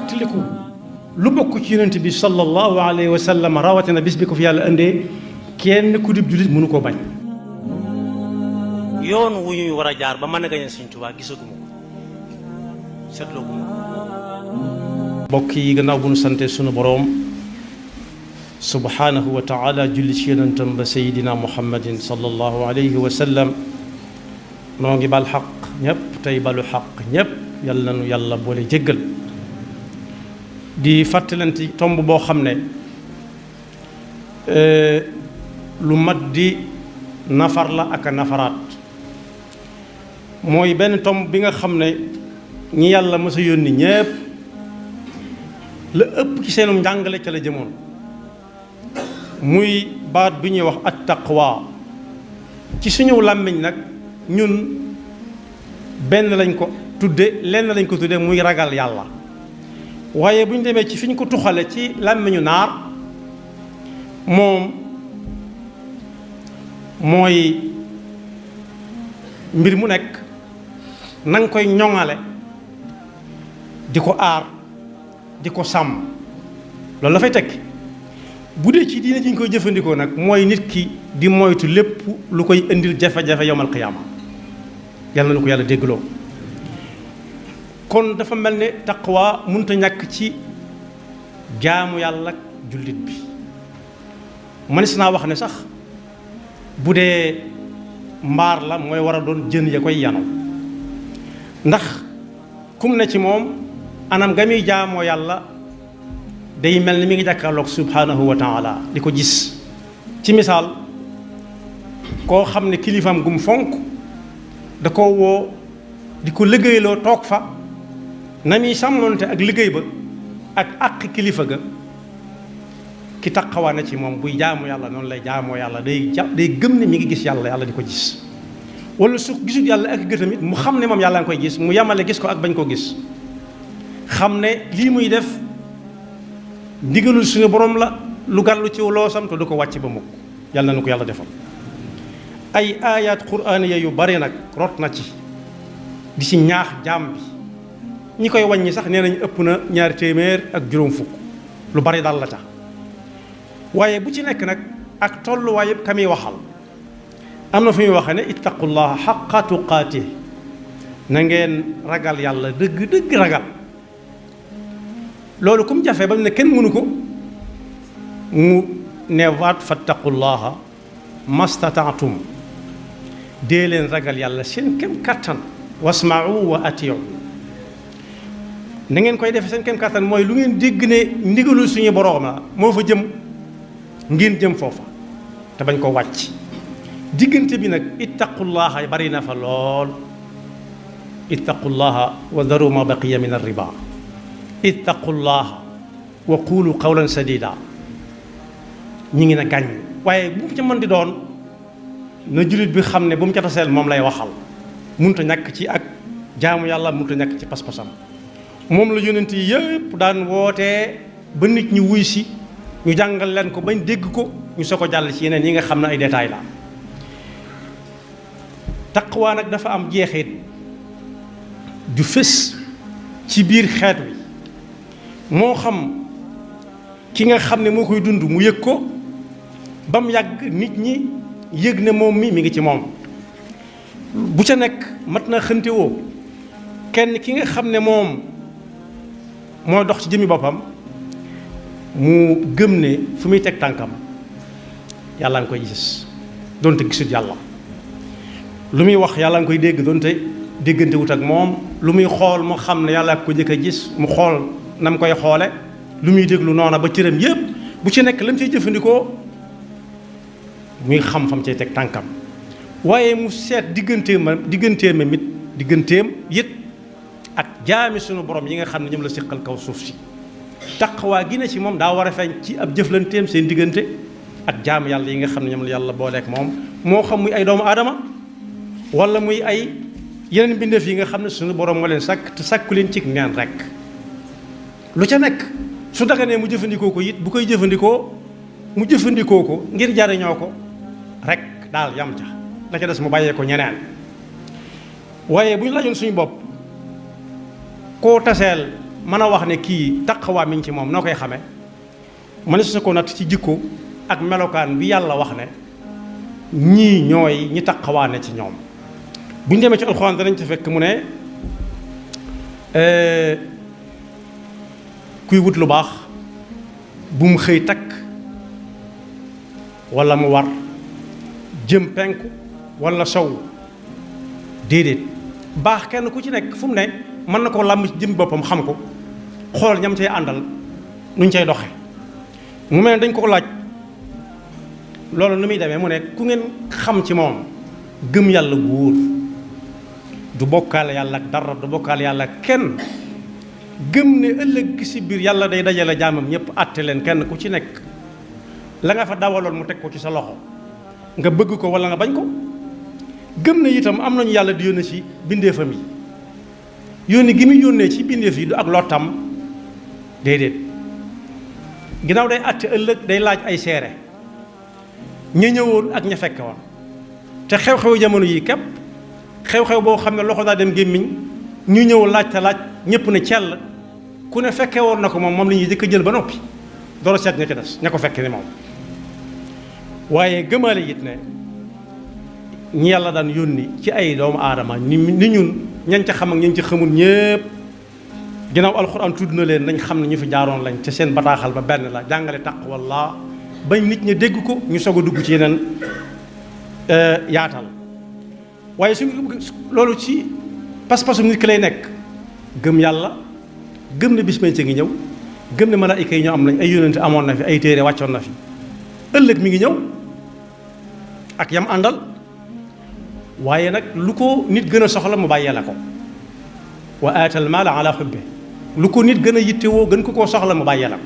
tiliku lu bokk ci yonent bi sallallahu alayhi wa sallam rawatina bis bi ko fi yàlla indee kenn ku dib jullit mënu koo bañ. yoon wu ñuy war a jaar ba mën a gañe Sëriñ Tuubaa gisaguma ko seetlooguma ko. mbokk yi gannaaw bu nu sante sunu boroom subhanahu wa taala julli ci yonentam ba sayidina muhammadin sallallahu alayhi wa sallam noo ngi bal xaq ñëpp tey balu xaq ñëpp yàlla nanu yàlla boole jéggal di fàttalanti tomb boo xam ne lu mat di nafar la ak a nafaraat mooy benn tomb bi nga xam ne ñi yàlla mës a yónni ñépp la ëpp ci seenum njàngale ca la jëmoon muy baat bi ñuy wax at taqwa ci suñu làmmiñ nag ñun benn lañ ko tudde lenn lañ ko tudde muy ragal yàlla waaye bu ñu demee ci fi ñu ko tuxale ci làmmiñu naar moom mooy mbir mu nekk na nga koy ñoŋale di ko aar di ko sàmm loolu la fay tekki bu dee ci diine ji ñu koy jëfandikoo nag mooy nit ki di moytu lépp lu koy indil jafe-jafe yowmal qiyaama yàlla na ko yàlla déggloo kon dafa mel ne taqwa mënta ñàkk ci jaamu yàlla jullit bi mënees naa wax ne sax bu dee mbaar la mooy war a doon jën ya koy yanu ndax kum ne ci moom anam ga muy jaamoo yàlla day mel ni mi ngi jàkkaarloog subhanahu wa taala di ko gis ci misaal koo xam ne kilifaam gum fonk da ko woo di ko liggéeyloo toog fa na muy sàmmonte ak liggéey ba ak àq kilifa ga ki taqawaa na ci moom buy jaamu yàlla noonu lay jaamoo yàlla day gëm ne mi ngi gis yàlla yàlla di ko gis wala su gisut yàlla ak gëtamit mu xam ne moom yàlla nga koy gis mu yemale gis ko ak bañ koo gis xam ne lii muy def ndigalul suñu borom la lu gàllu ci loosam te du ko wàcc ba mukk yàlla na nu ko yàlla defal ay ayat quraaniya yu bari nag rot na ci di ci ñaax jaam bi ñi koy wàññi sax nee nañ ëpp na 2 téeméer ak juróom fukk lu bari daal la tax waaye bu ci nekk nag ak tolluwaay yëpp ka muy waxal am na fu muy waxee ne ittaqullaha xaqa tuqaatih na ngeen ragal yàlla dëgg ragal loolu kum jafe ba mu ne kenn mënu ko mu neewaat fattaqullaha mastataatum dee leen ragal yàlla seen kem kattan wasma'u wa ati'u na ngeen koy defe seen kem kattan mooy lu ngeen dégg ne ndigalul suñu boroom la moo fa jëm ngeen jëm foofa te bañ ko wàcc diggante bi nag ittaqullaha bari na fa lool ittaqullaha wa daru ma baqiya min ar-riba ittaqullaha wa qulu qawlan sadida ñi ngi na gàññ waaye bu mu ca mën di doon na jullit bi xam ne bu mu ca taseel moom lay waxal munta ñàkk ci ak jaamu yàlla munta ñàkk ci pas-pasam moom la yonent yi yëpp daan wootee ba nit ñi wuy si ñu jàngal leen ko bañ dégg ko ñu soo ko jàll ci yeneen yi nga xam ne ay détails la taqwa nag dafa am jeexit ju fës ci biir xeet wi moo xam ki nga xam ne moo koy dund mu yëg ko ba mu yàgg nit ñi yëg ne moom mi ngi ci moom bu ca nekk mat na xënte woo kenn ki nga xam ne moom mooy dox ci jëmmi boppam mu gëm ne fu muy teg tànkam yàlla nga koy gis donte gisut yàlla lu muy wax yàlla nga koy dégg donte déggante wut ak moom lu muy xool mu xam ne yàlla ko jëkk a gis mu xool na mu koy xoole lu muy déglu noona ba cëram yépp bu ci nekk la mu ciy jëfandikoo muy xam fam cay teg tànkam waaye mu seet digganteem it ak jaami sunu borom yi nga xam ne ñoom la siqal kaw suuf si taqwa gi ne ci moom daa war a feeñ ci ab jëflanteem seen diggante ak jaam yàlla yi nga xam ne ñoom la yàlla booleek moom moo xam muy ay doomu aadama wala muy ay yeneen mbindeef yi nga xam ne sunu borom moo leen sàkk te sàkku leen ci neen rek lu ca nekk su daganee mu jëfandikoo ko it bu koy jëfandikoo mu jëfandikoo ko ngir jariñoo ko rek daal yam ca la ca des mu bàyyee ko ñeneen waaye bu ñu lajoon suñu bopp koo taseel mën a wax ne kii taqwa mi ngi ci moom noo koy xamee mënees na ko natt ci jikko ak melokaan bi yàlla wax ne ñii ñooy ñi taqwa ne ci ñoom. bu ñu demee ci alxuraan danañ ci fekk mu ne kuy wut lu baax bu mu xëy takk walla mu war jëm penku walla sow déedéet baax kenn ku ci nekk fu mu ne mën na koo làmb ci jëm boppam xam ko xool ñam cay àndal nuñ cay doxe mu mel ne dañ ko laaj loolu nu muy demee mu ne ku ngeen xam ci moom gëm yàlla gu wóor du bokkaale yàlla ak dara du bokkaale yàlla ak kenn gëm ne ëllëg si biir yàlla day dajale jaamam ñëpp àtte leen kenn ku ci nekk la nga fa dawaloon mu teg ko ci sa loxo nga bëgg ko walla nga bañ ko gëm ne itam am nañu yàlla di yónnee ci bindeefam yi yónni gi muy yónnee ci bindeef yi du ak lottam déedéet ginnaaw day àtte ëllëg day laaj ay seere ña ñëwoon ak ña fekke woon te xew-xewu jamono yi képp xew-xew boo xam ne loxo daa dem gémmiñ ñu ñëw laaj te laaj ñëpp ne cell ku ne fekke woon na ko moom la ñuy jëkk a jël ba noppi door a seet ña ci des ña ko fekke ni moom waaye gëmaale it ne ñi yàlla daan yónni ci ay doomu aadama ni ñun ñañ ca xam ak ñañ ca xamul ñëpp ginnaaw alxuraan tudd na leen nañ xam ne ñu fi jaaroon lañ te seen bataaxal ba benn la jàngale taqwallah bañ nit ñi dégg ko ñu soog a dugg ci yeneen yaatal waaye su loolu ci pas-pasu nit ki lay nekk gëm yàlla gëm ne bis penc ngi ñëw gëm ne malaayika yi ñoo am nañ ay yónente amoon na fi ay téere wàccoon na fi ëllëg mi ngi ñëw ak yam àndal waaye nag lu ko nit gën a soxla mu bàyyee la ko wa aatal maala ala xubbi lu ko nit gën a yittewoo gën ko koo soxla mu bàyyee la ko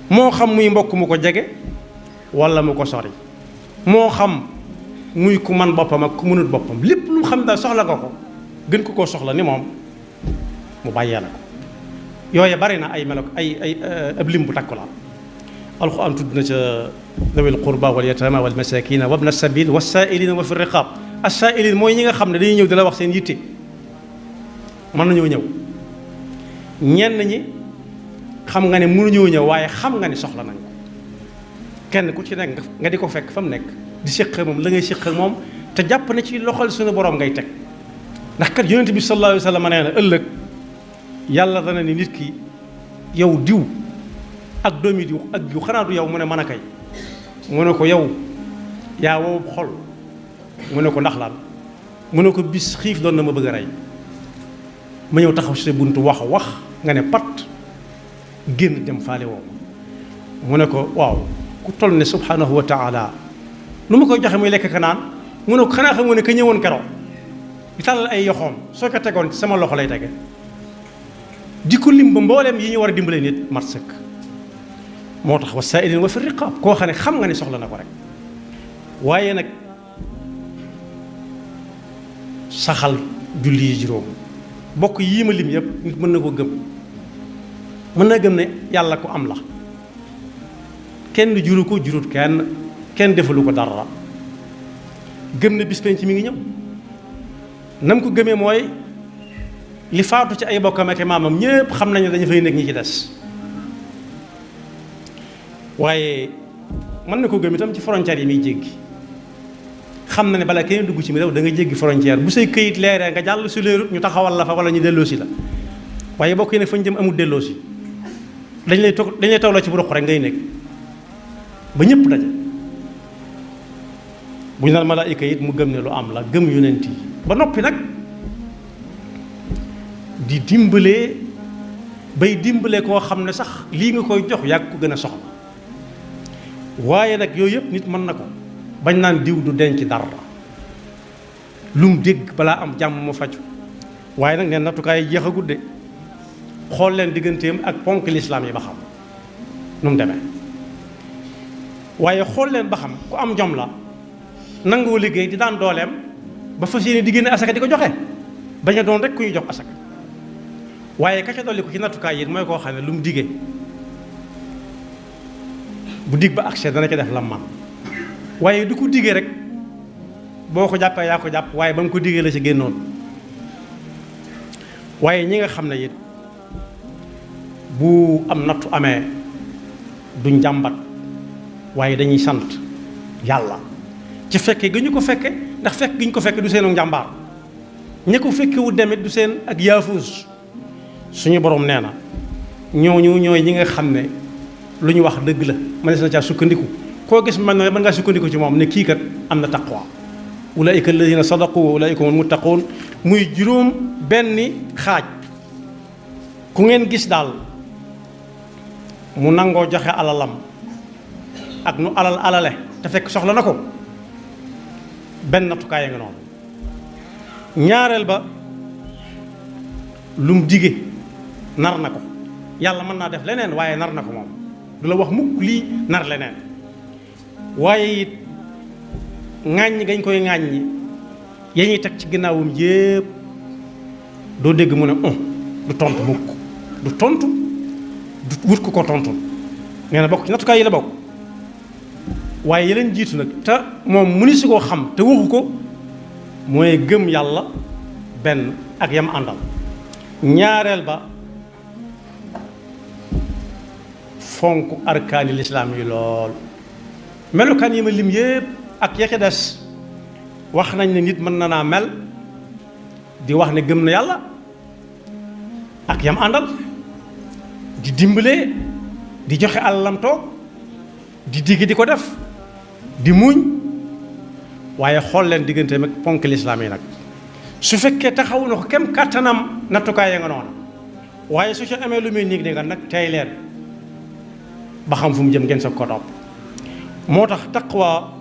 moo xam muy mbokk mu ko jege walla mu ko sori moo xam muy ku man boppam ak ku mënut boppam lépp lu xam daal soxla nga ko gën ko koo soxla ni moom mu bàyyee la ko yooye bari na ay melo ay ab lim bu takku la alxuraan tudd na ca dawil qurba wal yatama wal masakina wabna sabil wasaa'ilina wa fi riqab as-saa'ilin mooy ñi nga xam ne dañuy ñëw di la wax seen yitte mën nañoo ñëw ñenn ñi xam nga ne mënuñoo ñëw waaye xam nga ne soxla nañ ko kenn ku ci nekk nga di ko fekk fa mu nekk di séq moom la ngay séq ak moom te jàpp ne ci loxol suñu borom ngay teg ndax kat yonent bi sallallahu alayhi wa sallam nee na ëllëg yàlla dana ni nit ki yow diw ak doomi diw ak diw xanaa du yow mu ne mën a kay mu ne ko yow yaa wow xol mu ne ko ndax lan mu ne ko bis xiif doon na ma bëgg a rey ma ñëw taxaw si buntu wax nga ne pat génn dem faale woo mu ne ko waaw ku toll ne subhanahu wa taala lu ma koy joxe muy lekk ka naan mu ne ko xanaa xamoo ne ka ñëwoon keroog di tàllal ay yoxoom soo ko tegoon ci sama loxo lay tege di ko lim ba mbooleem yi ñu war a dimbale nit mat sëkk moo tax wa saa'ilin wa fi riqaab koo xam ne xam nga ne soxla na ko rek waaye nag saxal julli yi juróom bokk yii ma lim yëpp nit mën na ko gëm mën na gëm ne yàlla ko am la kenn juru ko jurut kenn defalu ko dara gëm ne bis penc mi ngi ñëw nam ko gëmee mooy li faatu ci ay bokkam ak maamam ñépp xam nañu dañu fay nekk ñi ci des waaye mën na ko gëm itam ci frontière yi muy jéggi xam na ne bala kenn dugg ci mi réew da nga jéggi frontière bu say këyit leeree nga jàll su leerut ñu taxawal la fa wala ñu delloosi la waaye bokk yi ne fañ jëm amul delloosi dañ lay taw la ci bu roq rek ngay nekk ba ñëpp daje bu ñu naan malaayika it mu gëm ne lu am la gëm yonent yi ba noppi nag di dimbalee bay dimbale koo xam ne sax lii nga koy jox yàgg ko gën a soxla waaye nag yooyu yëpp nit mën na ko bañ naan diw du denc dara lu mu dégg balaa am jàmm mu faju waaye nag neen nattukaay yi jeexagut de xool leen digganteem ak ponk lislaam yi ba xam nu mu demee waaye xool leen ba xam ku am jom la nangoo liggéey di daan dooleem ba fas yéene di génne asaka di ko joxe bañ a doon rek ku ñu jox asaka waaye ka ca dolli ko ci nattukaay yi mooy koo xam ne lu mu diggee bu dig ba accès dana ca def lam man waaye du ko diggee rek boo ko jàppee yaa ko jàpp waaye ba mu ko diggee la ci génnoon waaye ñi nga xam ne it bu am nattu amee duñ jàmbat waaye dañuy sant yàlla ci fekke gi ñu ko fekke ndax fekk gi ñu ko fekke du seenu njàmbaar ña ko fekkewu demit du seen ak yaafuus suñu borom nee na ñooñu ñooy ñi nga xam ne lu ñu wax dëgg la mënees na caa sukkandiku koo gis mën ngaa sukkandiku ci moom ne kii kat am na taqwa ulaika alladina sadaqu wa ulaika humul muttaqun muy juróom benni xaaj ku ngeen gis daal mu nangoo joxe alalam ak nu alale te fekk soxla na ko benn nattukaay nga noonu ñaareel ba lum dige nar na ko yàlla mën naa def leneen waaye nar na ko moom du la wax mukk lii nar leneen waaye it ŋàññi gañ koy ŋàññi ya ñuy teg ci ginnaawam yépp doo dégg mu ne du tontu mukk du tontu du wut ko tontu nee na bokk ci nattukaay yi la bokk waaye yeneen jiitu nag te moom mu ni si koo xam te waxu ko mooy gëm yàlla benn ak yam àndal ñaareel ba fonk arkaani lislaam yi lool melukaan yi ma lim yépp ak ya ca des wax nañ ne nit mën na naa mel di wax ne gëm na yàlla ak yam àndal di dimbalee di joxe alalam toog di digg di ko def di muñ waaye xool leen diggante mag ponk lislaam yi nag su fekkee taxawu na ko kem kàttanam nattukaay ya nga noonu waaye su ci amee lu muy niig di nga nag tey leen ba xam fu mu jëm ngeen sa ko topp moo tax taqwa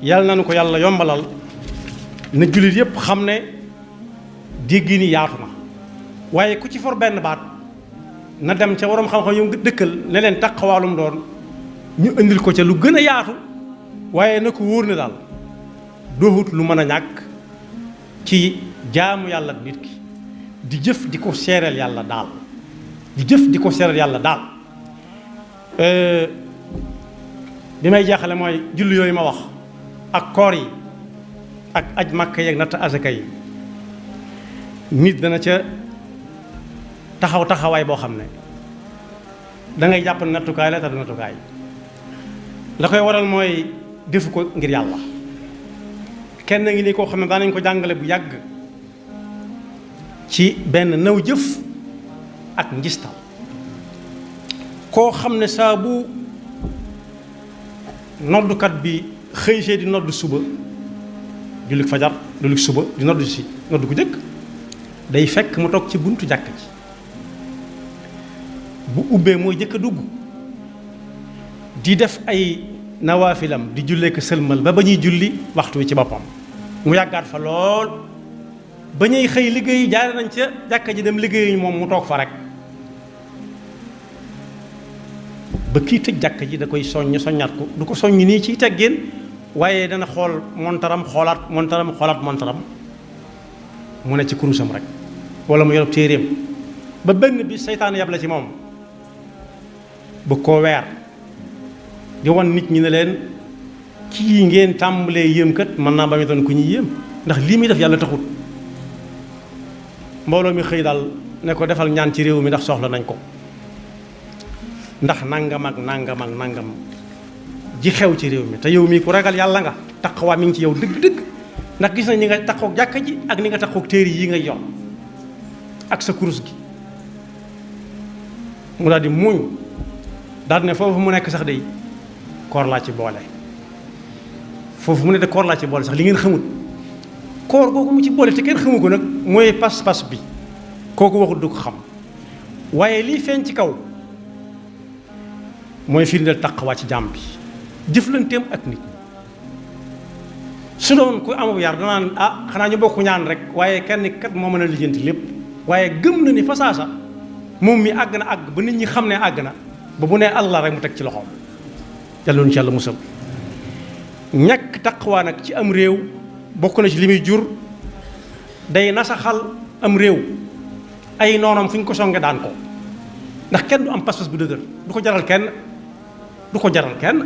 yàlla nañu ko yàlla yombalal na jullit yépp xam ne dégg ni yaatu na waaye ku ci for benn baat na dem ca waroom xam-xam yu dëkkal ne leen taqwaalum doon ñu indil ko ca lu gën a yaatu waaye na ko wóor ne daal dooxut lu mën a ñàkk ci jaamu yàlla nit ki di jëf di ko seereel yàlla daal di jëf di ko seereel yàlla daal bi may jaaxale mooy julli yooyu ma wax ak koor yi ak aj màkka yeeg natt asaka yi nit dana ca taxawaay boo xam ne dangay jàpp ne nattukaay la te du nattukaay la koy waral mooy defu ko ngir yàlla kenn ngi nii koo xam ne daanañ ko jàngale bu yàgg ci benn naw jëf ak njistal koo xam ne saa bu noddukat bi xëy see di nodd suba jullit fajar jullit suba di nodd si nodd ku jëkk day fekk mu toog ci buntu jàkk ji bu ubbee mooy jëkk a dugg di def ay nawaafilam di jullee ko sëlmal ba ñuy julli waxtu wi ci boppam mu yàggaat fa lool ba ñuy xëy liggéey jaare nañ ca jàkka ji dem liggéey moom mu toog fa rek ba kii tëj jàkka ji da koy soññaat ko du ko soññ nii ci teggeen waaye dana xool montaram xoolaat montaram mu ne ci kurusam rek wala mu yor téeréem ba benn bi seytaan yab la ci moom ba koo weer di wan nit ñi ne leen kii ngeen tàmbalee yéem kat mën naa ba mu doon ku ñuy yéem ndax lii muy def yàlla taxut mbooloo mi xëy daal ne ko defal ñaan ci réew mi ndax soxla nañ ko ndax nangam ak nangam ji xew ci réew mi te yow mii ku ragal yàlla nga taqwa mi ngi ci yow dëgg-dëgg ndax gis na ñi nga taqoog jàkka ji ak ni nga taqoog téere yi ngay yor ak sa kurus gi mu daal di muuñ daal ne foofu mu nekk sax de koor laa ci boole foofu mu ne de koor laa ci boole sax li ngeen xamut koor googu mu ci boole te kenn xamu ko nag mooy pas-pas bi kooku waxut du ko xam waaye lii feeñ ci kaw mooy firndeel taqwa ci jàmm bi jëflanteem ak nit ñi su doon ku amub yar danaan xanaa ñu bokk ñaan rek waaye kenn kat moo mën a lijjanti lépp waaye gëm na ni fasaasa moom mi àgg na àgg ba nit ñi xam ne àgg na ba bu nee Allah rek mu teg ci loxoom yàlla nu ci yàlla musal ñàkk taqwa nag ci am réew bokk na ci li muy jur day nasaxal am réew ay noonam fu ñu ko songe daan ko ndax kenn du am pas-pas bu dëgër du ko jaral kenn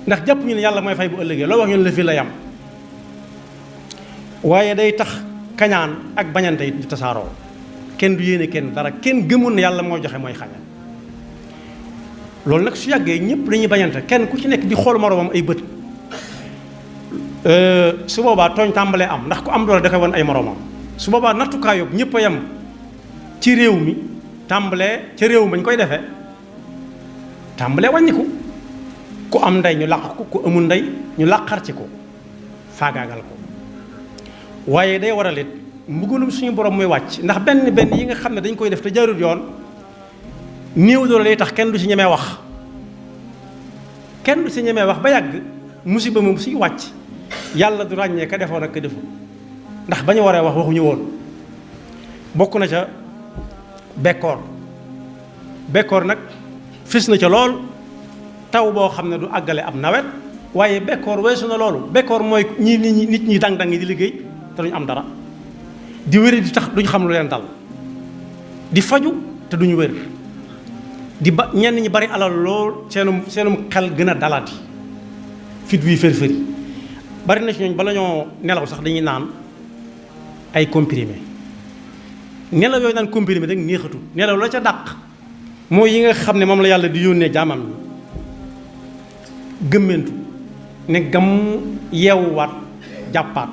ndax jàpp ñu ne yàlla mooy fay bu ëllëgee loo wax ñu ne la fii la yam waaye day tax kañaan ak bañante yi di tasaaroo kenn du yéene kenn dara kenn gëmul ne yàlla mooy joxe mooy xañal loolu nag su yàggee ñëpp dañuy bañante kenn ku ci nekk di xool moroomam ay bët su boobaa tooñ tàmbalee am ndax ku am doole da koy wan ay moroomam su boobaa nattukaay yóbbu ñëpp a yem ci réew mi tàmbalee ca réew mañ koy defee tàmbalee wàññiku ku am ndey ñu làq ko ku amul ndey ñu làqar ci ko faagaagal ko waaye day waral it mbugalum suñu borom muy wàcc ndax benn yi nga xam ne dañ koy def te jaarul yoon néew doole lay tax kenn du ci ñemee wax ba yàgg musiba moom suy wàcc yàlla du ràññee ka defoon ak ka defu ndax ba ñu waree wax waxuñu woon bokk na ca bekkoor nag fis na ca lool taw boo xam ne du àggale am nawet waaye bekkoor weesu na loolu bekkoor mooy nit ñi dang-dang yi di liggéey te duñu am dara di wéri di tax duñu xam lu leen dal di faju te duñu wér di ba ñenn ñi bari alal lool seenum xel gën a dalati fit wi fër-fëri bari na ci ñooñ bala ñoo nelaw sax dañuy naan ay comprimé nelaw yooyu naan comprimé rek neexatul nelaw la ca dàq mooy yi nga xam ne moom la yàlla di yónnee jaamam ñi gëmmentu ne gam yeewuwaat jàppaat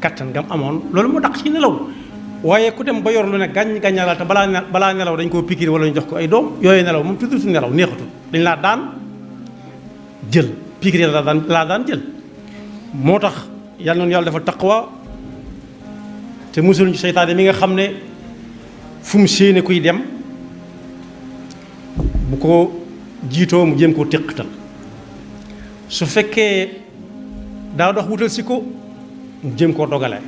kattan gam amoon loolu moo dàq ci nelaw waaye ku dem ba yor lu ne gàññalal te balaa nelaw dañ koo pikiir wala ñu jox ko ay doom yooyu nelaw moom tuddutu nelaw neexatul dañ laa daan jël pikiir laa daan jël moo tax yàlla noonu yàlla dafa taqwa te musul ñu seytaane mi nga xam ne fu mu séene kuy dem bu ko jiitoo mu jéem koo téqatal su fekkee daa dox wutal si ko mu jéem koo dogale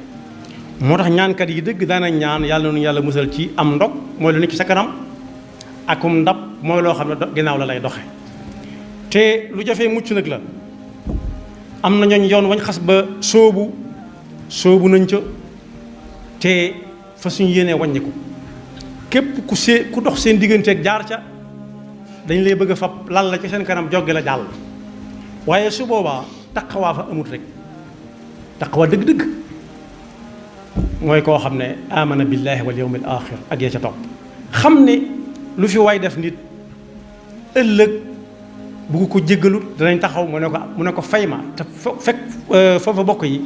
moo tax ñaankat yi dëgg daana ñaan yàlla nu yàlla musal ci am ndog mooy lu nekk ci sa kanam akum ndab mooy loo xam ne ginnaaw la lay doxe te lu jafee mucc nag la am na ñooñ yoon wañ xas ba sóobu nañ ca te fa suñu yéenee wàññiku képp ku dox seen digganteeg jaar ca dañ lay bëgg a fab lal la ci seen kanam jogge la jàll waaye su boobaa taqawaa fa amut rek taqawaa dëgg-dëgg mooy koo xam ne amana billahi wal yawmil axir ak ya ca topp xam ne lu fi waay def nit ëllëg bu ko jéggalut danañ taxaw mu ne ko fay ma te fekk foofa bokk yi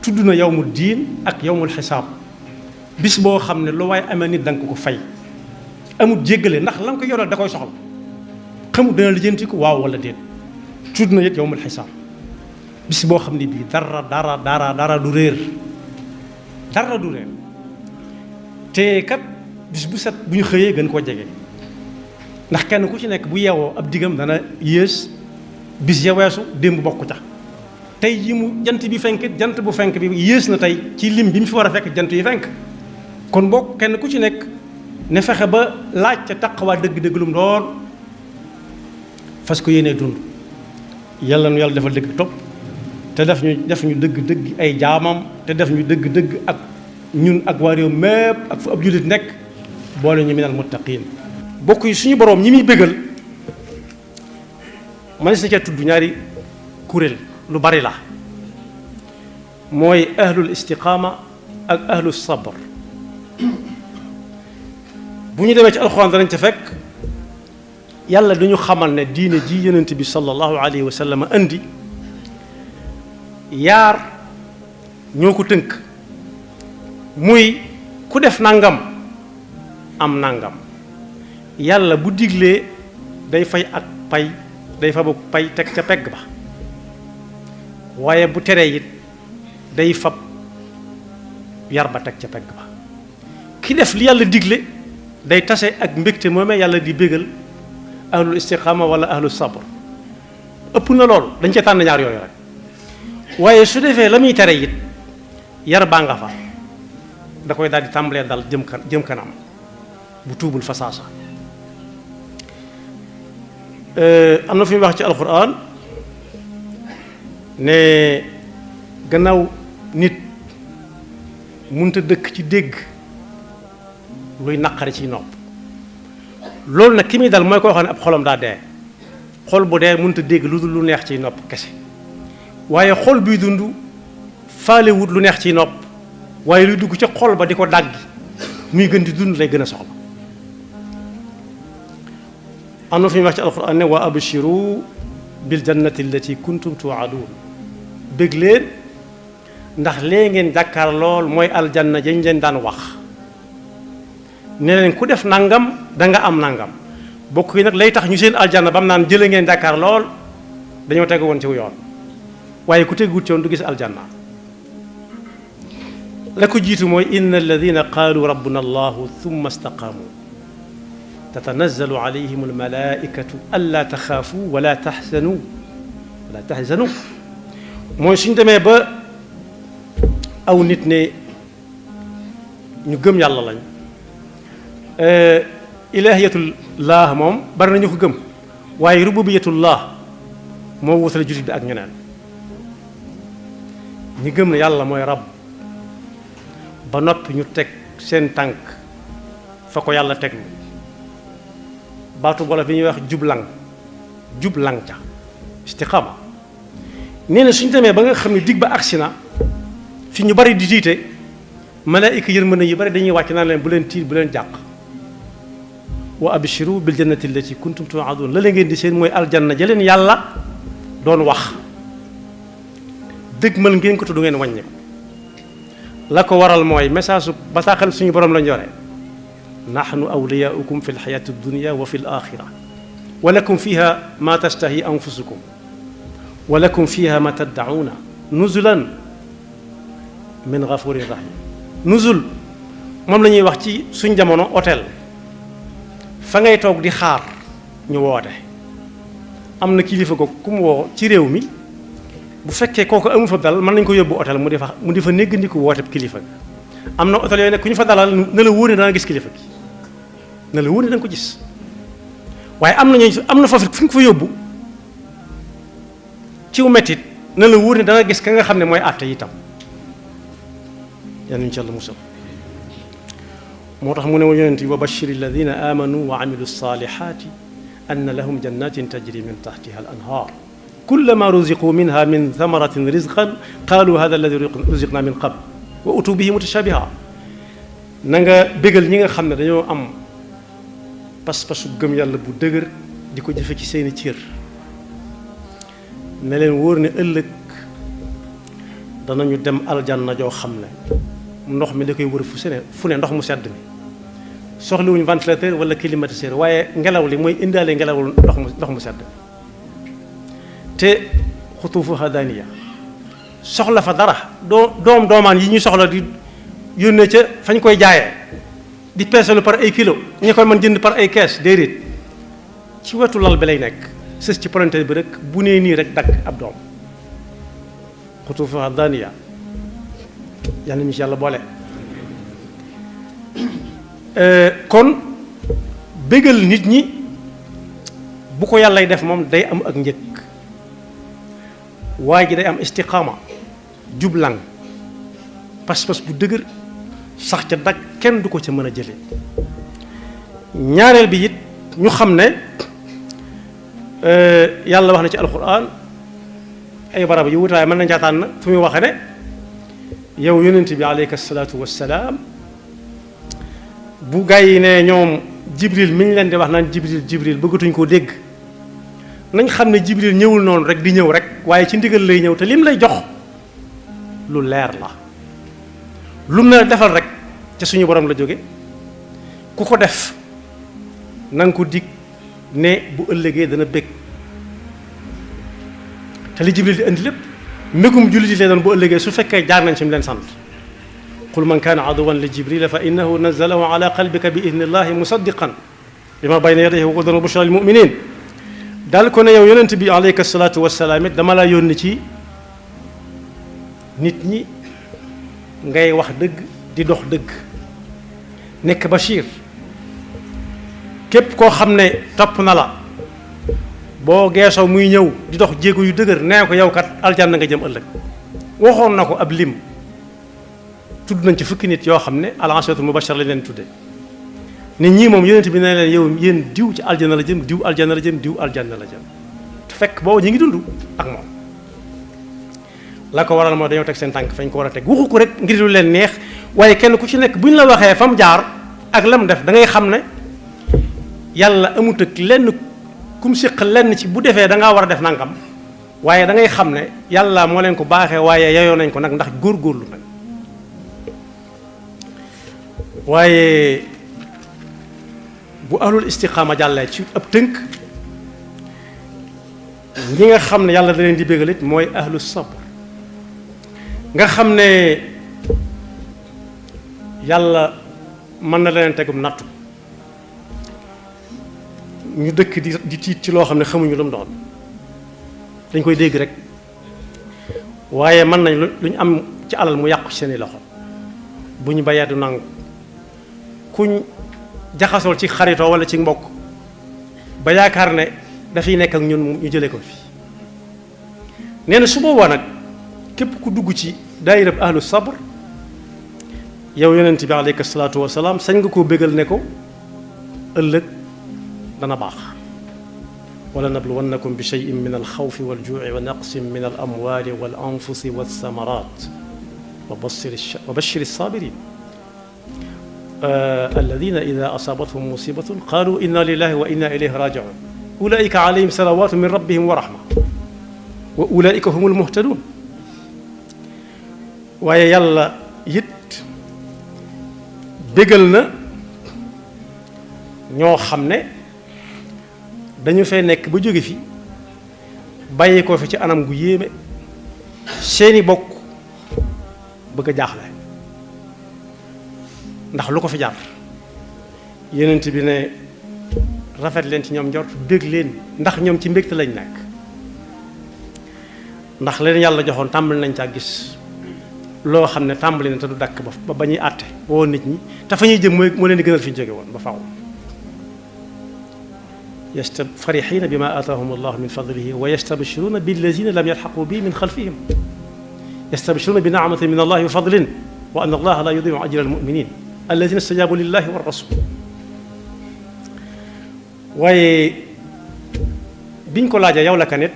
tudd na yawmul diin ak yawmul xisaab bis boo xam ne lu waay amee nit da nga ko fay amut jéggale ndax la nga ko yoral da koy soxla xamut dana lijjanti ko waaw wala déet tudd na it yawmul xisaab bis boo xam ne bii dara du réer te kat bis bu set bu ñu xëyee gën koo jege ndax kenn ku ci nekk bu yeewoo ab diggam dana yées bis ya weesu démb bokku ca tey ji mu jant bi fenk jant bu fenk bi yées na tey ci lim bi mu fi war a fekk jant yi fenk kon bokk kenn ku ci nekk ne fexe ba laaj ca taqawaa dëgg-dëgg lum doon fas ko yéenee dund yàlla nu yàlla defal dëgg topp te def ñu dëgg-dëgg ay jaamam te def ñu dëgg-dëgg ak ñun ak waa réew mépp ak fu ab jullit nekk boole ñu minal muttaqiin bokk yi suñu boroom ñi muy bégal man si na ca tudd ñaari kuréel lu bari la mooy ahlul istiqaama ak ahlul sabr bu ñu demee ci alxuraan danañ ca fekk yàlla duñu xamal ne diine ji yonent bi sallallahu alayhi wa sallam andi yaar ñoo ko tënk muy ku def nangam am nangam yàlla bu diglee day fay ak pay day fa bu pay teg ca pegg ba waaye bu teree it day fab yar ba teg ca pegg ba ki def li yàlla digle day tase ak mbégte moomee yàlla di bégal ahlul istiqaama wala ahlul sabr ëpp na loolu dañ ca tànn ñaar yooyu rek waaye su defee la muy tere it yar baa nga fa da koy daal di tàmbalee dal jëm kanam bu tuubul fa saasa am na fu ñu wax ci alquran ne gannaaw nit munta dëkk ci dégg luy naqari ci nopp loolu nag ki muy dal mooy koo xam ne ab xolam daa dee xol bu dee munta dégg lu dul lu neex ciy nopp kese waaye xol biy dund faalewut lu neex ciy nopp waaye luy dugg ca xol ba di ko dàggi muy gën di dund lay gën a soxla am na fi ñu wax ci alquran ne wa abshiru bil jannati allati kuntum tuadun bëgg leen ndax lee ngeen jàkkaar lool mooy aljanna jañ leen daan wax ne leen ku def nangam da nga am nangam bokk yi nag lay tax ñu seen aljanna ba mu naan jële ngeen jàkkaar lool dañoo tegu woon ci yoon waaye ku teguwut ci yoon du gis aljanna la ko jiitu mooy inna alladina qaalu rabbuna allahu thumma istaqaamu tatanazzalu alayhim almalaikatu alla taxaafu wala taxzanu mooy suñ demee ba aw nit ne ñu gëm yàlla lañ ilahiyatullah moom bari nañu ko gëm waaye rububiyatullah moo wutale jullit bi ak ñeneen ñi gëm ne yàlla mooy rab ba noppi ñu teg seen tànk fa ko yàlla teg baatu wolof bi ñuy wax jublang ca istiqaama nee na suñu demee ba nga xam ne dig ba agsi na fi ñu bari di tiite malaayika yërmande yi bari dañuy wàcc naan leen bu leen tiit bu leen jàq wa abshiru bil jannati allati kuntum tu'adun la ngeen di seen mooy aljanna ja leen yàlla doon wax dëgg mal ngeen ko tudd ngeen wàññi la ko waral mooy message su bataaxal suñu borom lañ yore nahnu awliyaukum fi lxayati dunia wa fi l axira wa lakum fiha ma tastahi anfusukum wa lakum fiha ma taddauna nuzulan min gafurin rahim nuzul moom la ñuy wax ci suñ jamono hôtel fa ngay toog di xaar ñu woote am na kilifa ko ku mu woo ci réew mi bu fekkee kooku amu fa dal mën nañu ko yóbbu hôtel mu di fa néggandiku woote kilifa gi am na hôtel yooyu nag ku ñu fa dalal na la wóor ne dana gis kilifa gi na la wóor ne danga ko gis waaye am na foofu fu ñu ko fa yóbbu ciw mettit na la wóor ne danga gis ka nga xam ne mooy àtte itam yal nañu ci Yàlla musal moo tax mu ne wa yonent bi wa bashiri alladina amanu wa amilu salihati anna lahum jannatin tajri min tahtiha al anhar kullama ruziqu minha min thamaratin rizqan qalu hada alladi ruziqna min qabl wa utu bihi mutashabiha na nga bégal ñi nga xam ne dañoo am pas-pasu gëm yàlla bu dëgër di ko jëfe ci seeni cër ne leen wóor ne ëllëg danañu dem aljanna joo xam ne ndox mi da koy wër fu ne ndox mu sedd mi soxlawuñu ventilateur wala climatiseur waaye ngelaw li mooy indaale ngelawul ndox mu sedd te xutuufuha daaniya soxla fa dara doomaan yi ñuy soxla di yónnee ca fañ koy jaayee di peesalu par ay kilo ñi koy mën jënd par ay kees déedéet ci wetu lal bi lay nekk sës ci palanteer bi rek bu nee nii rek dagg ab doom xutuufuha daaniya yal na ñu ci yàlla boole kon bégal nit ñi bu ko yàllay def moom day am ak njëkk waaye ji day am istiqaama jublang pas-pas bu dëgër sax ca dag kenn du ko ca mën a jële ñaareel bi it ñu xam ne yàlla wax na ci alquran ay barab yu wutaay mën nañ caataan na fu muy waxe ne yow yonent bi aleyka salaatu wassalaam bu gaa yi ne ñoom jibril mi ñu leen di wax naan jibril bëggatuñ koo dégg nañ xam ne jibril ñëwul noonu rek di ñëw rek waaye ci ndigal lay ñëw te lim lay jox lu leer la lum na defal rek ca suñu borom la jóge ku ko def na nga ko dig ne bu ëllëgee dana bég te li jibril di indi lépp mbégum jullit yi lay doon bu ëllëgee su fekkee jaar nañ ci mu leen sant qul man kaana aduwan li jibrila fa innahu nazalahu ala qalbika bi idnillahi musaddiqan lima bayna yadayhi wa hudan wa bushra lil muminin daal ko ne yow yonent bi aleyka salaatu wassalaam it dama la yónni ci nit ñi ngay wax dëgg di dox dëgg nekk bashir képp koo xam ne topp na la boo geesoo muy ñëw di dox jéego yu dëgër nee ko yow kat aljanna nga jëm ëllëg waxoon na ko ab lim tudd nañ ci fukki nit yoo xam ne al-asharatul mubashshar lañ leen tudde nit ñii moom yonent bi ne leen yow yéen diw ci aljanna la jëm diw aljanna la jëm diw aljanna la jëm te fekk boobu ñu ngi dund ak moom la ko waral mooy dañoo teg seen tànk fañ ko war a teg waxu ko rek ngir lu leen neex waaye kenn ku ci nekk bu ñu la waxee fa mu jaar ak lam def da ngay xam ne yàlla amut ak lenn kum séqal lenn ci bu defee da ngaa war a def nangam waaye da ngay xam ne yàlla moo leen ko baaxee waaye yeyoo nañ ko nag ndax góorgóorlu nag waaye bu ahlul istiqaama jàllee ci ab tënk ñi nga xam ne yàlla da leen di bégal it mooy ahlu sabr nga xam ne yàlla mën na leen tegum nattu ñu dëkk di tiit ci loo xam ne xamuñu lu mu doon dañ koy dégg rek waaye mën nañ lu ñu am ci alal mu yàqu ci seeni loxo bu ñu bayee du nangu kuñ jaxasool ci xaritoo wala ci mbokk ba yaakaar ne dafay nekk ak ñun ñu jëlee ko fi nee na su boobaa nag képp ku dugg ci daayirab ahlu sabr yow yonent bi aleyka salaatu wasalaam sañ nga koo bégal ne ko ëllëg dana baax wala nabluwannakum bi shay'in min alxawfi waljuuci wa naqsin min alamwaali wal anfusi walthamarat wa bashir alsabirin alladina ida asaabathum musibatun qalu inna lillahi wa inna ilayhi rajiun ulaika alayhim salawatu min rabbihim wa rahma wa ulaika humul muhtadun waaye yàlla it bégal na ñoo xam ne dañu fay nekk ba jóge fi bàyyi ko fi ci anam gu yéeme seeni bokk bëgg a jaaxle ndax lu ko fi jaar yonent bi ne rafet leen ci ñoom njort bég leen ndax ñoom ci mbégte lañ nekk ndax leen yàlla joxoon tàmbali nañ caa gis loo xam ne tàmbali na te du dakk ba ñuy àtte woo nit ñi te fa ñuy jëm moo leen di gënal fi ñu jóge woon ba faaw farihina bima aataahum allahu min fadlihi wa yastabshiruna billazina lam yalxaqu bi min xalfihim yastabshiruna bi naamatin min allahi wa fadlin wa anna allaha la yudiu ajra almuminin allazina stajabu lillahi wa rasul waaye biñ ko laajee yow la ka nit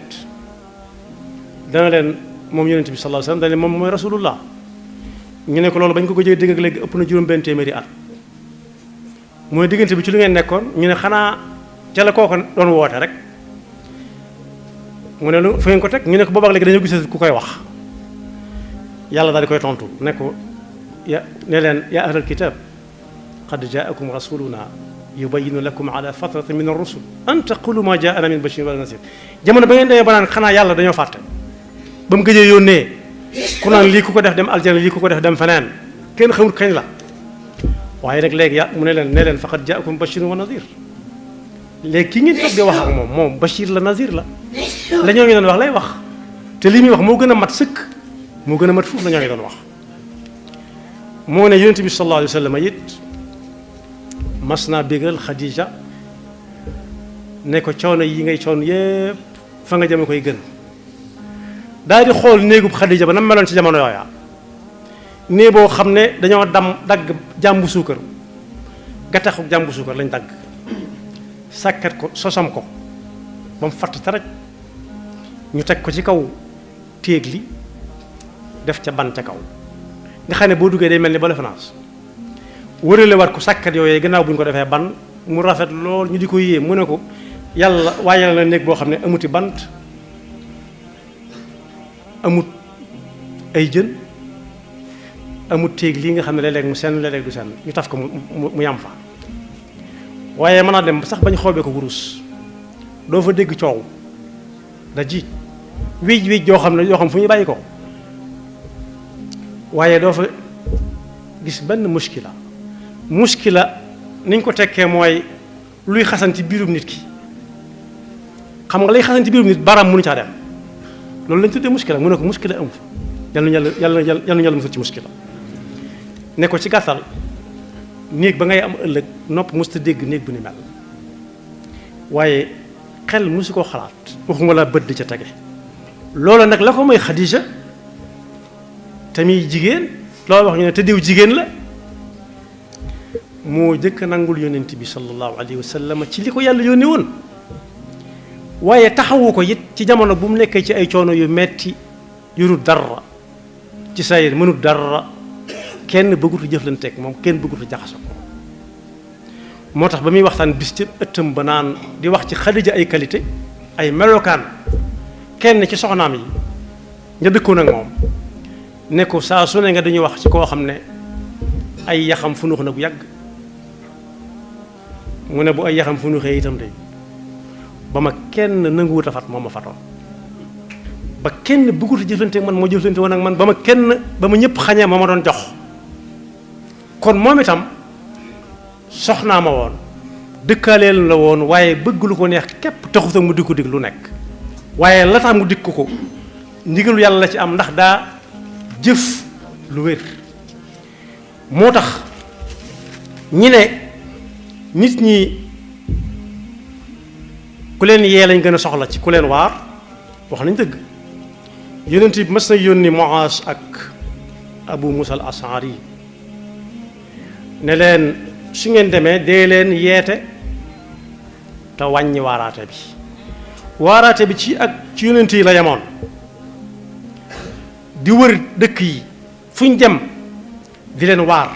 dana leen moom yonent bi sallallahu alayhi wasallam dana leen moom mooy rasulullah ñu ne ko loolu bañ ko gëjee dégg ak léegi ëpp na juróom-benn téeméeri at mooy diggante bi ci lu ngeen nekkoon ñu ne xanaa ca la kooku doon woote rek mu ne lu fa ngeen ko teg ñu ne ko boobaak léegi dañoo gis ku koy wax yàlla daal di koy tontu ne ko ne leen yaa ahlal kitab qad jaakum rasuluna yubayinu lakum ala fatratin min ar-rusul an taqulu ma jaana min bashirin wala nasir jamono ba ngeen demee ba naan xanaa yàlla dañoo fàtte ba mu gëjee yónnee ku naan lii ku ko def dem aljana lii ku ko def dem feneen kenn xamul kañ la waaye nag léegi mu ne leen faqad jaakum bashirun wa nadir léegi ki ngeen toog di wax ak moom bashir la nazir la la ñoo ngi doon wax lay wax te li muy wax moo gën a mat sëkk moo gën a mat fuuf la ñoo ngi doon wax moo ne yonent bi sallallahu alayhi wa sallam it mas naa bégal Xadija ne ko coono yi ngay coon yépp fa nga jëme koy gën daal di xool néegub Xadija ba na meloon ci jamono yooya nee boo xam ne dañoo dagg jàmbu suukar gattaxu jàmbu suukar lañ dagg sàkkat ko sosam ko ba mu fatt taraj ñu teg ko ci kaw téeg li def ca ban ca kaw nga xam ne boo duggee day mel ni ba France wërale war ko sàkkat yooyu gannaaw bu ñu ko defee ban mu rafet lool ñu di ko yéem mu ne ko yàlla waajal na néeg boo xam ne amuti bant amut ay jën amut téeg lii nga xam ne léeg-léeg mu senn léeg-léeg du senn ñu taf ko mu yam fa waaye mën naa dem sax bañ xoobee ko wurus doo fa dégg coow da jiit wéej joo xam ne yoo xam fu ñu bàyyi ko waaye doo fa gis benn muskila niñ ko tekkee mooy luy xasan ci biirum nit ki xam nga lay xasan ci biirum nit baram mënu caa dem loolu lañ tuddee muskila mu ne ko muskila amu fa yàlla musul ci muskila ne ko ci gàttal néeg ba ngay am ëllëg nopp musta dégg néeg bu ni mel waaye xel musu ko xalaat waxuma la bët di ca tege loolu nag la ko mooy Xadija tamit jigéen loolu wax ñu ne te diw jigéen la moo jëkk nangul yonent bi sallallahu alayhi wa sallam ci li ko yàlla yónni woon waaye taxawu ko it ci jamono bu mu nekkee ci ay coono yu metti yurut dara ci sayir mënut dara kenn bëggutu jëflanteeg moom kenn bëggutu jaxasoo moo tax ba muy waxtaan bis ci ëttam ba naan di wax ci Xadija ay qualité ay melokaan kenn ci soxnaam yi nga dëkkoon ak moom ne ko saa su ne nga dañuy wax ci koo xam ne ay yaxam funux na bu yàgg mu ne bu ay yaxam funuxee itam de ba ma kenn nanguwut a fat moom ma fatoon ba kenn bëggut a jëflante man moo jëflante woon ak man ba ma ñëpp xañee ma doon jox kon moom itam soxnaa ma woon dëkkaaleel la woon waaye bëgg lu ko neex képp taxut ak mu di ko dig lu nekk waaye la tax mu dig ko ndigalu yàlla la ci am ndax daa jëf lu wér moo tax ñi ne nit ñi ku leen yee lañ gën a soxla ci ku leen waar wax nañ dëgg yonent bi mas na yónni Muaaz ak Abu Musa al Ashari ne leen su ngeen demee dee leen yeete te wàññi waaraate bi ci yonent yi la yemoon di wër dëkk yi fuñ dem di leen waar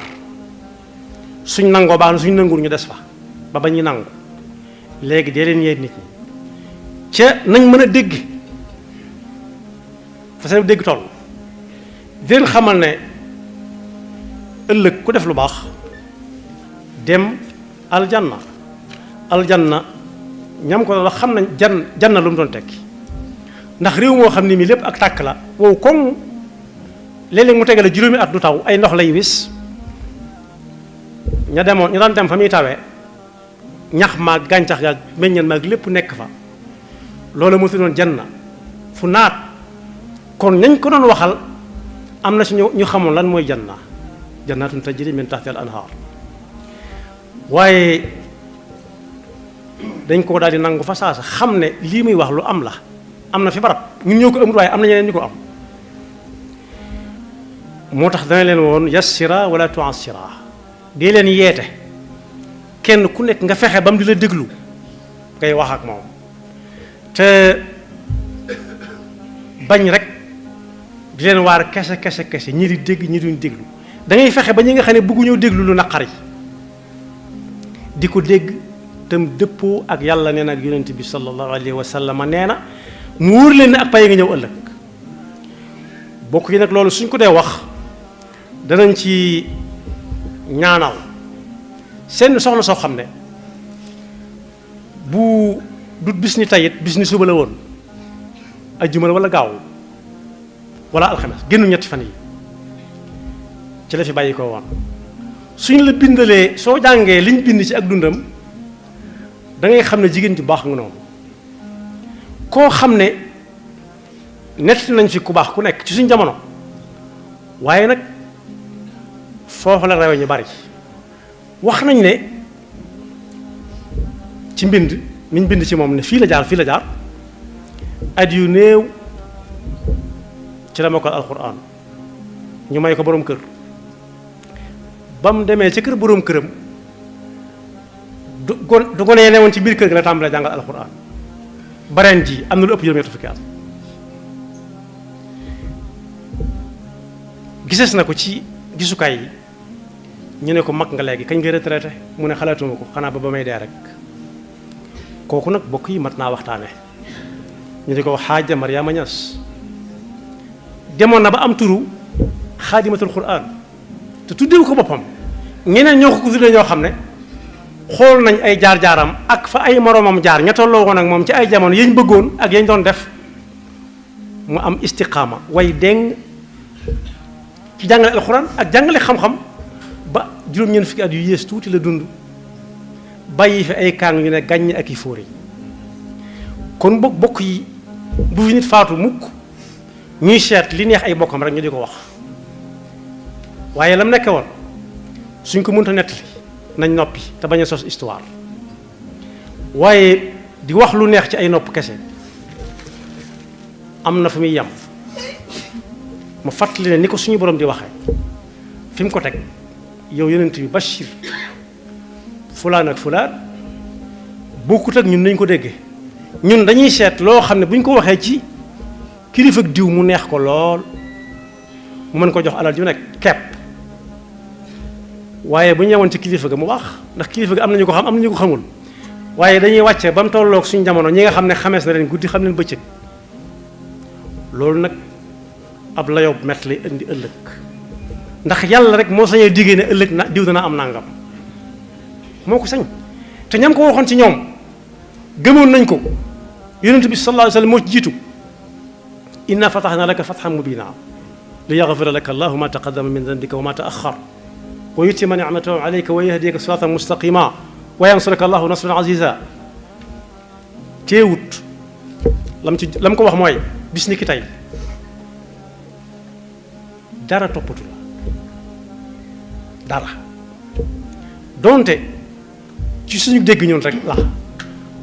suñ nangoo baax na suñ nanguwul ñu des fa ba ba ñuy nangu léegi dee leen yee nit ñi ca nañ mën a dégg fa seen dégg toll di leen xamal ne ëllëg ku def lu baax dem aljanna ñam ko wax xam nañ janna lu mu doon tekki ndax réew moo xam ne mii lépp ak tàkk la wow koŋ léeg-léeg mu tegale juróomi at du taw ay ndox lay wis ñu daan dem fa muy tawee ñax maag gàncax gaag meññeen maag lépp nekk fa loolu moo tuddoon janna fu naat kon nañ ko doon waxal am na si ñu xamoon lan mooy jannatun tajri min tahtiha al anhar waaye dañ ko daal di nangu fa saasa xam ne lii muy wax lu am la am na fi barab ñun ñoo ko amul waaye am na ñeneen ñu ko am moo tax dana leen woon yassira wala tu'assira dee leen yeete kenn ku nekk nga fexe ba mu di la déglu ngay wax ak moom te bañ rek di leen waar kese ñi di dégg ñi duñ déglu da ngay fexe ba ñi nga xam ne bëgguñoo déglu lu naqari di ko dégg tam dëppoo ak yàlla nee na ak yonent bi sallallahu alayhi wa sallam nee na mu wóor leen ne ak pay nga ñëw ëllëg bokk yi nag loolu suñ ko dee wax danañ ci ñaanal seen soxna soo xam ne bu du bis ni tayit bis ni suba la woon ajjuma la wala gaaw wala alxames génnu ñetti fan yi ci la fi bàyyi ko woon suñ la bindalee soo jàngee liñ bind ci ak dundam da ngay xam ne jigéen ju baax nga noonu koo xam ne nett nañ fi ku baax ku nekk ci suñ jamono waaye nag foofu la rewe ñu bari wax nañ ne ci mbind miñ bind ci moom ne fii la jaar at yu néew ci la mokkal alxuraan ñu may ko boroom kër ba mu demee ca kër boroom këram du gone ne woon ci biir kër gi la tàmbalee jàngal alxuraan bareen ji am na lu ëpp juróom-ñetti fukki at gisees na ko ci gisukaay yi ñu ne ko mag nga léegi kañ nga retraité mu ne xalaatuma ko xanaa ba may dee rek kooku nag bokk yi mat naa waxtaane ñu ne ko xaaja Mariama Ñas demoon na ba am turu xaadimatul quraan te tuddeewu ko boppam ñeneen ñoo ko tuddee ñoo xam ne xool nañ ay jaar-jaaram ak fa ay moroomam jaar ña tolloo woon ak moom ci ay jamono yañ bëggoon ak yañ doon def mu am istiqaama way deng ci jàngale alxuraan ak jàngale xam-xam ba juróom-ñeent fukki at yu yées tuuti la dund bàyyi fi ay kaang yu ne gàññ ak i fóori kon bokk yi bu fi nit faatu mukk ñuy seet li neex ay bokkam rek ñu di ko wax waaye lam nekke woon suñ ko mënta nettali nañ noppi te bañ a sos histoire waaye di wax lu neex ci ay nopp kese am na fu muy yem ma fàttali ne ni ko suñu borom di waxee fi mu ko teg yow yonent bi Bachir fulaan ak fulaan bokkut ak ñun nañ ko déggee ñun dañuy seet loo xam ne bu ñu ko waxee ci kilifa ak diw mu neex ko lool mu mën ko jox alal ju nekk kepp waaye bu ñu ñëwoon ci kilifa ga mu baax ndax kilifa ga am na ñu ko xam am na ñu ko xamul waaye dañuy wàcce ba mu tolloog suñu jamono ñi nga xam ne xamees na leen guddi xam leen bëccëg loolu nag ab layoo mett lay indi ëllëg ndax yàlla rek moo sañee diggée ne ëllëg na diw dana am nangam moo ko sañ te ñam ko waxoon ci ñoom gëmoon nañ ko yonent bi sallallahu alayhi wa sallam moo ci jiitu inna fatahna laka fathan mubina li yaghfira laka allahu ma taqaddama min dhanbika wa ma ta'akhkhar wa yutimma ni'matahu alayka wa yahdiyaka siratan mustaqima wa yansuraka allahu nasran aziza teewut lam ko wax mooy bis ni ki tey dara toppatu la dara donte ci suñu dégg ñun rek la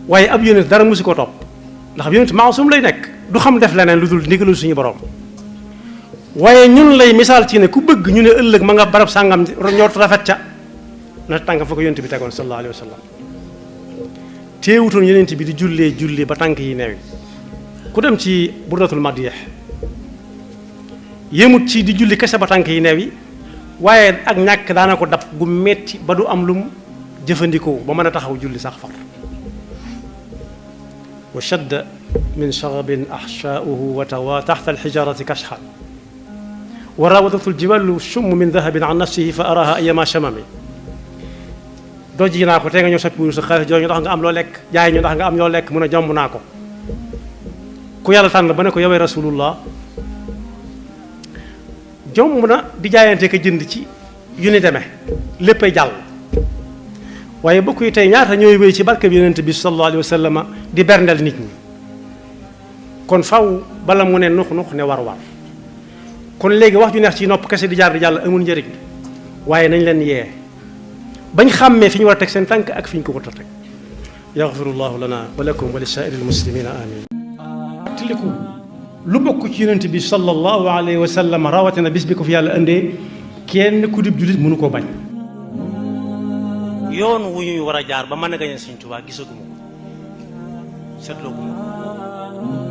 waaye ab yonent dara musu ko topp ndax ab yonent maasum lay nekk du xam def leneen lu dul ndigalul suñu borom waaye ñun lay misaal ci ne ku bëgg ñu ne ëllëg ma nga barab sàngam ñoo rafet ca na tànk fa ko yonent bi tegoon sallallahu alayhi wa sallam teewutoon yonent bi di jullee ba tànk yi neewi ku dem ci burdatul madih yéemut ci di julli kese ba tànk yi neewi waaye ak ñàkk daana ko dab gu metti ba du am lum jëfandikoo ba mën a taxaw julli sax far wa shadda min shagabin ahshauhu wa tawa taxta alxijarati kashxan wa rawadatu aljibalu shumm min dahabin an nafsihi fa araha ayama shamami doj yi naa ko tey nga ñëw soppi sa xaalis joo ñu ndax nga am loo lekk jaay ñu ndax nga am loo lekk mun a jomb naa ko ku yàlla tànn ba ne ko yowee rasulullah jomb na di jaayante ko jënd ci yu ni demee léppay jàll waaye bokk yi tey ñaata ñooy wéy ci barke bi yonent bi sallallahu alayhi wa sallam di berndel nit ñi kon faw bala mu ne nux ne war kon léegi wax ju neex ci nopp kese di jaar di jàll amul njëriñ waaye nañ leen yee bañ xàmmee fi ñu war a teg seen tànk ak fi ñu ko war a teg yaxfirullahu lana wa lakum wa li saa'iril muslimina amin tiliku lu bokk ci yonent bi sallallahu alayhi wa sallam rawatina bis bi ko fi yàlla indee kenn ku dib jullit mënu koo bañ yoon wu ñuy war a jaar ba mën a gañe Sëñ Tuubaa gisaguma ko seetloo guma ko